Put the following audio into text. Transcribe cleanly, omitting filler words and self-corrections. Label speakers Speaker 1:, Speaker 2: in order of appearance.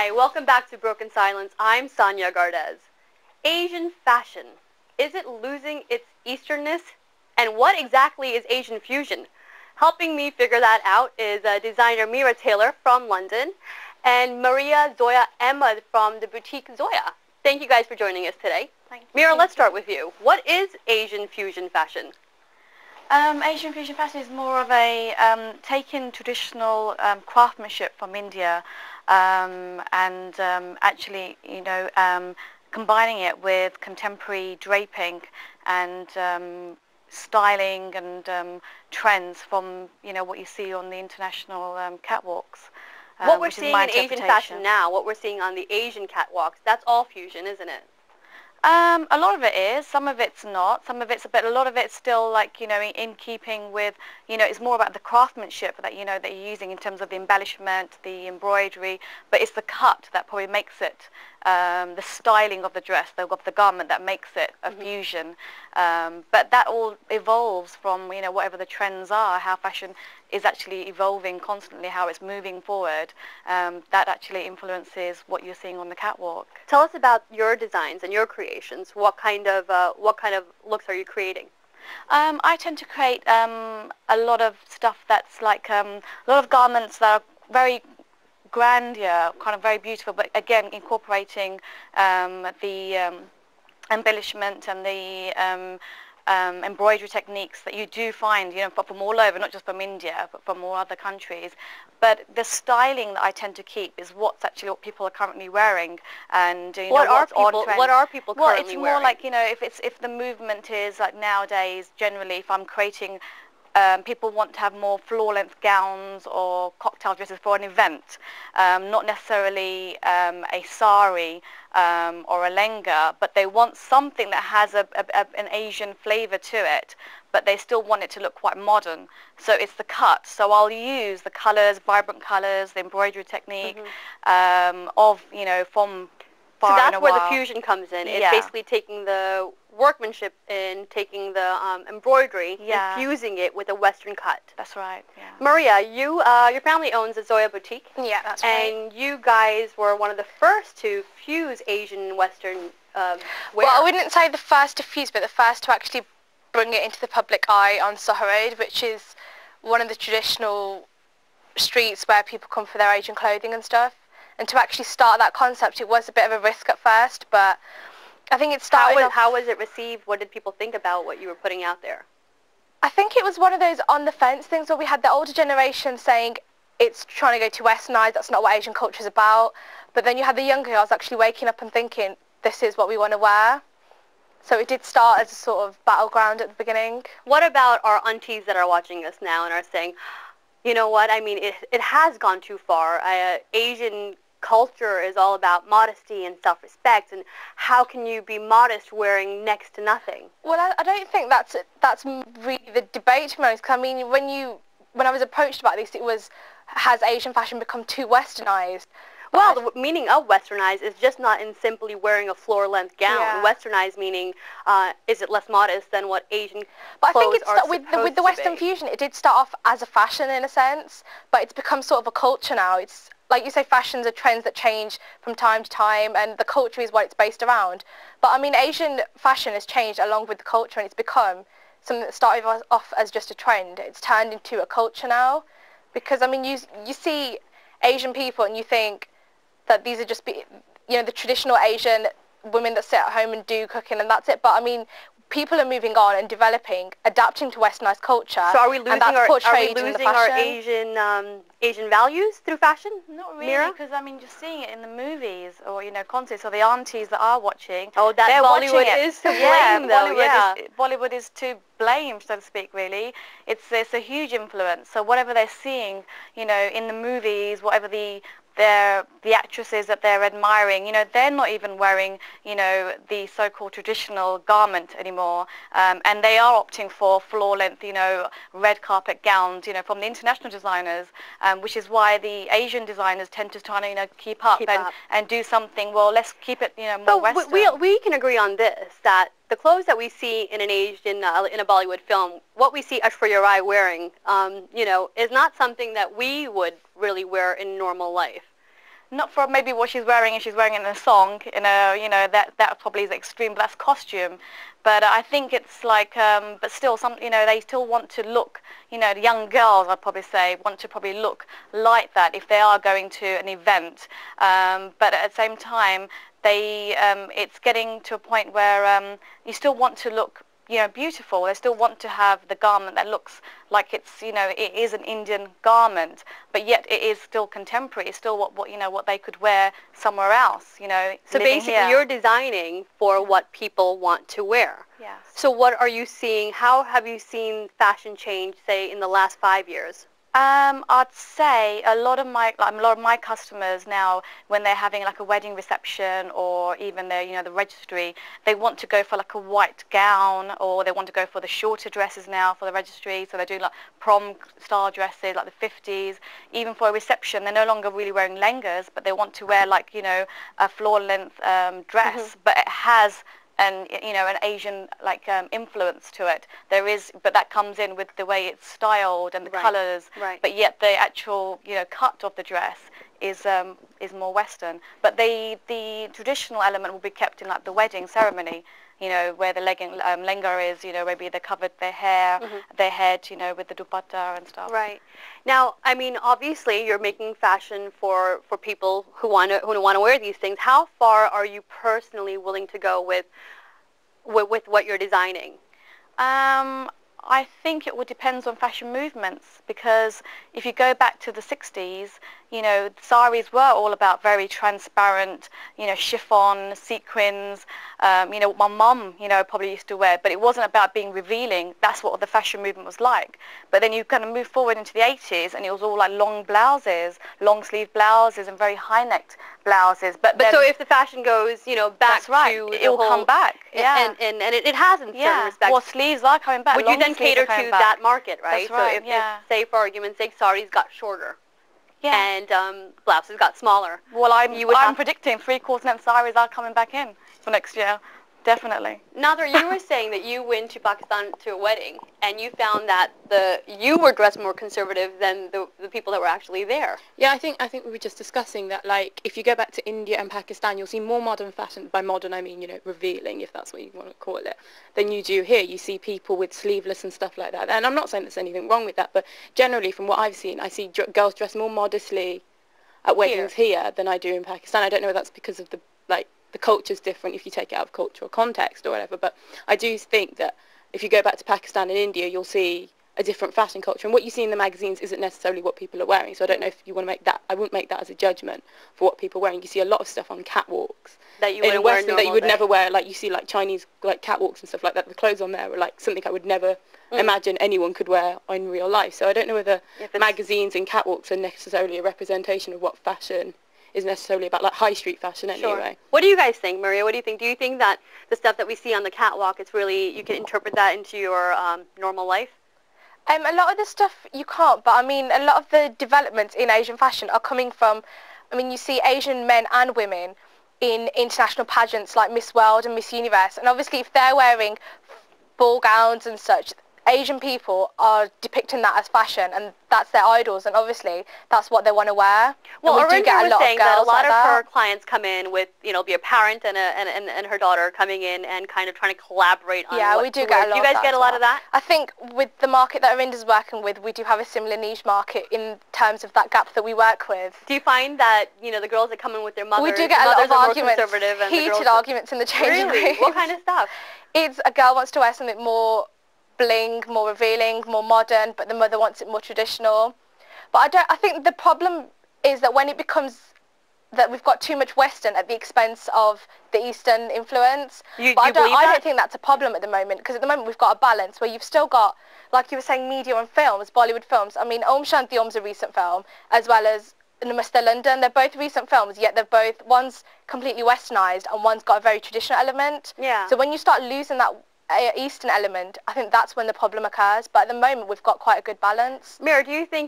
Speaker 1: Hi, welcome back to Broken Silence. I'm Sanyya Gardez. Asian fashion. Is it losing its Easternness? And what exactly is Asian fusion? Helping me figure that out is designer Mira Taylor from London and Maria Zoya Emma from the boutique Zoya. Thank you guys for joining us today.
Speaker 2: Thank you.
Speaker 1: Mira, let's start with you. What is Asian fusion fashion?
Speaker 2: Asian fusion fashion is more of a taking traditional craftsmanship from India and actually, combining it with contemporary draping and styling and trends from, what you see on the international catwalks.
Speaker 1: What we're seeing in Asian fashion now, what we're seeing on the Asian catwalks, that's all fusion, isn't it?
Speaker 2: A lot of it is, some of it's not, but a lot of it's still like, in keeping with, it's more about the craftsmanship that, that you're using in terms of the embellishment, the embroidery, but it's the cut that probably makes it, the styling of the dress, of the garment that makes it a fusion. But that all evolves from, whatever the trends are, how fashion is actually evolving constantly, how it's moving forward. That actually influences what you're seeing on the catwalk.
Speaker 1: Tell us about your designs and your creations. What kind of looks are you creating?
Speaker 2: I tend to create a lot of stuff that's like a lot of garments that are very grandeur, kind of very beautiful, but again incorporating the embellishment and the embroidery techniques that you do find, from all over, not just from India, but from all other countries. But the styling that I tend to keep is what's actually what people are currently wearing, and
Speaker 1: what are people currently wearing?
Speaker 2: Well, it's more like if the movement is like nowadays. Generally, if I'm creating. People want to have more floor-length gowns or cocktail dresses for an event, not necessarily a sari or a lehenga, but they want something that has an Asian flavor to it, but they still want it to look quite modern. So it's the cut. So I'll use the colors, vibrant colors, the embroidery technique from far.
Speaker 1: So that's where the fusion comes in. It's
Speaker 2: Yeah.
Speaker 1: basically taking the workmanship and taking the embroidery and fusing it with a Western cut.
Speaker 2: That's right. Yeah.
Speaker 1: Maria, your family owns a Zoya boutique.
Speaker 3: Yeah, that's right.
Speaker 1: And you guys were one of the first to fuse Asian and Western wear.
Speaker 3: Well, I wouldn't say the first to fuse, but the first to actually bring it into the public eye on Soho Road, which is one of the traditional streets where people come for their Asian clothing and stuff. And to actually start that concept, it was a bit of a risk at first, but I think it started.
Speaker 1: How was it received? What did people think about what you were putting out there?
Speaker 3: I think it was one of those on the fence things where we had the older generation saying it's trying to go too westernized, that's not what Asian culture is about. But then you had the younger girls actually waking up and thinking, this is what we want to wear. So it did start as a sort of battleground at the beginning.
Speaker 1: What about our aunties that are watching us now and are saying, you know what, I mean, it has gone too far. Asian culture is all about modesty and self-respect, and how can you be modest wearing next to nothing?
Speaker 3: Well, I don't think that's really the debate, to be honest. 'Cause I mean, when I was approached about this, it was, has Asian fashion become too westernized?
Speaker 1: Well, the meaning of westernized is just not in simply wearing a floor-length gown.
Speaker 3: Yeah.
Speaker 1: Westernized meaning, is it less modest than what Asian
Speaker 3: but
Speaker 1: clothes
Speaker 3: I think
Speaker 1: are
Speaker 3: with the Western fusion, it did start off as a fashion in a sense, but it's become sort of a culture now. It's like you say, fashions are trends that change from time to time, and the culture is what it's based around. But I mean, Asian fashion has changed along with the culture, and it's become something that started off as just a trend. It's turned into a culture now, because I mean, you see Asian people and you think that these are just the traditional Asian women that sit at home and do cooking and that's it. But I mean, people are moving on and developing, adapting to westernized culture.
Speaker 1: So are we losing our Asian values through fashion?
Speaker 2: Not really,
Speaker 1: Mira?
Speaker 2: because I mean, just seeing it in the movies or concerts, or the aunties that are watching.
Speaker 1: Oh, that Bollywood is to blame, though.
Speaker 2: Bollywood is to blame, so to speak. Really, it's a huge influence. So whatever they're seeing, in the movies, whatever the actresses that they're admiring, they're not even wearing, the so-called traditional garment anymore, and they are opting for floor-length, red carpet gowns, from the international designers, which is why the Asian designers tend to try to, keep up and do something. Well, let's keep it, more Western.
Speaker 1: We can agree on this, that the clothes that we see in an in a Bollywood film, what we see Aishwarya Rai wearing, is not something that we would really wear in normal life.
Speaker 2: Not for maybe what she's wearing, and she's wearing it in a song, that probably is extreme, but that's costume. But I think it's like, but still, they still want to look, the young girls, I'd probably say, want to probably look like that if they are going to an event. But at the same time, it's getting to a point where you still want to look beautiful. They still want to have the garment that looks like it's, it is an Indian garment, but yet it is still contemporary. It's still what they could wear somewhere else,
Speaker 1: So basically
Speaker 2: here.
Speaker 1: You're designing for what people want to wear.
Speaker 2: Yes.
Speaker 1: So what are you seeing, how have you seen fashion change, say, in the last 5 years?
Speaker 2: I'd say a lot of my customers now, when they're having like a wedding reception or even the registry, they want to go for like a white gown, or they want to go for the shorter dresses now for the registry. So they're doing like prom style dresses, like the 50s. Even for a reception, they're no longer really wearing lehengas, but they want to wear like a floor length dress, but it has an Asian influence to it. But that comes in with the way it's styled and the colours.
Speaker 1: Right.
Speaker 2: But yet the actual cut of the dress is more Western. But the traditional element will be kept in like the wedding ceremony. Where the lehenga is, maybe they covered their hair, their head, with the dupatta and stuff.
Speaker 1: Right. Now, I mean, obviously, you're making fashion for people who want to wear these things. How far are you personally willing to go with what you're designing?
Speaker 2: I think it would depend on fashion movements, because if you go back to the 60s, saris were all about very transparent, chiffon, sequins, what my mum, probably used to wear, but it wasn't about being revealing. That's what the fashion movement was like. But then you kind of move forward into the 80s, and it was all like long blouses, long sleeve blouses, and very high-necked blouses. But
Speaker 1: so if the fashion goes, back
Speaker 2: that's right,
Speaker 1: to
Speaker 2: it will come back. Yeah.
Speaker 1: And it has in certain respects.
Speaker 2: Well, sleeves are coming back.
Speaker 1: Would you then cater to that market, right?
Speaker 2: That's right.
Speaker 1: So if, say, for argument's sake, saris got shorter.
Speaker 2: Yeah.
Speaker 1: And blouses got smaller.
Speaker 2: Well, I'm predicting 3/4 length saris are coming back in for next year. Definitely.
Speaker 1: Nader, you were saying that you went to Pakistan to a wedding, and you found that you were dressed more conservative than the people that were actually there.
Speaker 4: Yeah, I think we were just discussing that, like, if you go back to India and Pakistan, you'll see more modern fashion. By modern, I mean, revealing, if that's what you want to call it, than you do here. You see people with sleeveless and stuff like that. And I'm not saying there's anything wrong with that, but generally, from what I've seen, I see girls dressed more modestly at weddings here than I do in Pakistan. I don't know if that's because of the culture's different if you take it out of cultural context or whatever, but I do think that if you go back to Pakistan and India, you'll see a different fashion culture, and what you see in the magazines isn't necessarily what people are wearing. So I don't know if you want to make that, I wouldn't make that as a judgment for what people are wearing. You see a lot of stuff on catwalks
Speaker 1: that you
Speaker 4: in Western that you would
Speaker 1: day.
Speaker 4: never wear, like you see like Chinese like catwalks and stuff like that. The clothes on there are like something I would never imagine anyone could wear in real life. So I don't know whether magazines and catwalks are necessarily a representation of what fashion is necessarily about, like high street fashion anyway.
Speaker 1: Sure. What do you guys think, Maria? What do you think? Do you think that the stuff that we see on the catwalk, it's really, you can interpret that into your normal life?
Speaker 3: A lot of the stuff you can't, but I mean, a lot of the developments in Asian fashion are coming from, I mean, you see Asian men and women in international pageants like Miss World and Miss Universe, and obviously if they're wearing ball gowns and such, Asian people are depicting that as fashion, and that's their idols, and obviously that's what they want to wear.
Speaker 1: Well,
Speaker 3: we do get a lot
Speaker 1: saying
Speaker 3: of
Speaker 1: that a
Speaker 3: girls
Speaker 1: lot
Speaker 3: like
Speaker 1: of her clients come in with, be a parent and her daughter coming in and kind of trying to collaborate on what
Speaker 3: we do
Speaker 1: to
Speaker 3: get
Speaker 1: wear.
Speaker 3: a lot.
Speaker 1: Do you guys
Speaker 3: of that
Speaker 1: get a lot of that?
Speaker 3: I think with the market that Arinda's working with, we do have a similar niche market in terms of that gap that we work with.
Speaker 1: Do you find that, the girls that come in with their mothers,
Speaker 3: we do get a lot of arguments,
Speaker 1: and
Speaker 3: heated arguments in the changing room.
Speaker 1: Really? What kind of stuff?
Speaker 3: It's a girl wants to wear something more bling, more revealing, more modern, but the mother wants it more traditional. But I think the problem is that when it becomes that we've got too much Western at the expense of the Eastern influence. I don't think that's a problem at the moment, because at the moment we've got a balance where you've still got, like you were saying, media and films, Bollywood films. I mean, Om Shanti Om's a recent film, as well as Namaste London. They're both recent films, yet they're both, one's completely westernized and one's got a very traditional element.
Speaker 1: Yeah.
Speaker 3: So when you start losing that Eastern element, I think that's when the problem occurs. But at the moment, we've got quite a good balance.
Speaker 1: Mira, do you think